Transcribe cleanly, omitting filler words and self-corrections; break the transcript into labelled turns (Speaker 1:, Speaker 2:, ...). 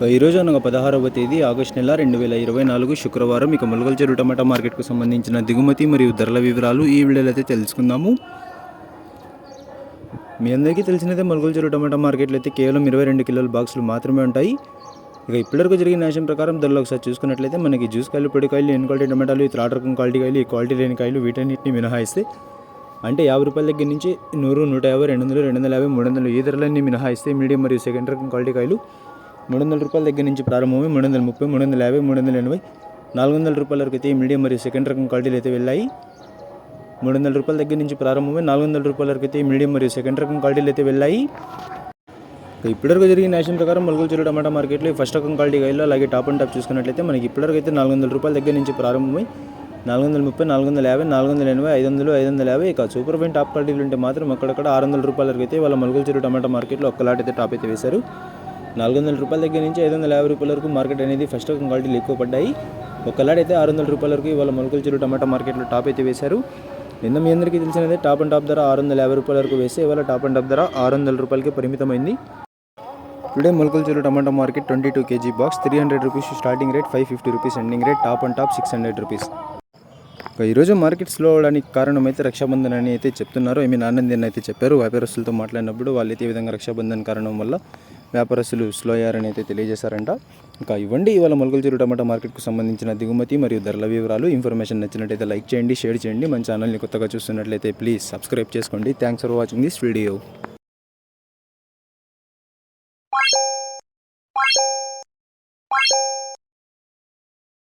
Speaker 1: ఈరోజు అనగా 16వ తేదీ ఆగస్టు నెల 2024 శుక్రవారం. ఇక ములగల్ చెరువు టమాటా మార్కెట్కు సంబంధించిన దిగుమతి మరియు ధరల వివరాలు ఈ వీడియోలో అయితే తెలుసుకుందాము. మీ అందరికీ తెలిసినదే ములగల్ చెరువు టమాటా మార్కెట్లో అయితే కేవలం 22 కిలోల బాక్సులు మాత్రమే ఉంటాయి. ఇక ఇప్పటివరకు జరిగిన న్యాయం ప్రకారం ధరలు ఒకసారి చూసుకున్నట్లయితే మనకి జ్యూస్ కాయలు, పొడి కాయలు, ఎన్ క్వాలిటీ టమాటాలు, త్రాడ్ రకం క్వాలిటీ కాయలు, ఈ క్వాలిటీ లేని కాయలు వీటన్నిటిని మినహాయిస్తే అంటే 50 రూపాయల దగ్గర నుంచి 100, 150, 200, 250, 300 ఈ ధరలన్నీ మినహాయిస్తే మీడియం మరియు సెకండ్ రకం క్వాలిటీ కాయలు 300 రూపాయల దగ్గర నుంచి ప్రారంభమై 330, 350, 380, 400 రూపాయల వరకు అయితే మీడియం మరియు సెకండ్ రకం క్వాలిటీలు అయితే వెళ్ళాయి. 300 రూపాయల దగ్గర నుంచి ప్రారంభమై 400 రూపాయల వరకు అయితే మీడియం మరియు సెకండ్ రకం క్వాలిటీలు అయితే వెళ్ళాయి. ఇప్పటివరకు జరిగిన న్యాయం ప్రకారం ములగల్ చెరువు టమాటా మార్కెట్లో ఫస్ట్ రకం క్వాలిటీ కాయలు అలాగే టాప్ అండ్ టాప్ చూసుకున్నట్లయితే మనకి ఇప్పటివరకు అయితే 400 రూపాయల దగ్గర నుంచి ప్రారంభమై 430, 450, 480, 500, 550. ఇక సూపర్ ఫైన్ టాప్ క్వాలిటీలు ఉంటే మాత్రం అక్కడక్కడ 600 రూపాయల వరకు అయితే వాళ్ళ ములగల్ చెరువు టమాటా మార్కెట్లో ఒక్కలాట్ అయితే టాప్ అయితే వేశారు. 400 రూపాయల దగ్గర నుంచి 550 రూపాయల వరకు మార్కెట్ అనేది ఫస్ట్ రకం క్వాలిటీలు ఎక్కువ పడ్డాయి. ఒక్కలాట్ అయితే 600 రూపాయల వరకు ఇవాళ ములగల్ చెరువు టమాటా మార్కెట్లో టాప్ అయితే వేశారు. నిన్న మీ అందరికీ తెలిసినదే టాప్ అండ్ టాప్ ధర 650 రూపాయల వరకు వేస్తే ఇవాళ టాప్ అండ్ టాప్ ధర 600 రూపాయలకి పరిమితమైంది. Today Mulakala Cheruvu tomato market 22 kg box 300 rupees starting rate, 550 rupees ending rate, top and top 600 rupees. ఈరోజు మార్కెట్ స్లో అవడానికి కారణం అయితే రక్షాబంధన్ అని అయితే చెప్తున్నారు. ఆనంద్ అని అయితే చెప్పారు. వ్యాపారస్తులతో మాట్లాడినప్పుడు వాళ్ళైతే ఈ విధంగా రక్షాబంధన్ కారణం వల్ల వ్యాపారస్తులు స్లో అయ్యారని అయితే తెలియజేశారంట. ఇంకా ఇవ్వండి ఇవాళ ములగల్ చెరువు టమాటా మార్కెట్కు సంబంధించిన దిగుమతి మరియు ధరల వివరాలు. ఇన్ఫర్మేషన్ నచ్చినట్లయితే లైక్ చేయండి, షేర్ చేయండి. మన ఛానల్ని కొత్తగా చూస్తున్నట్లయితే ప్లీజ్ సబ్స్క్రైబ్ చేసుకోండి. Thanks for watching this video.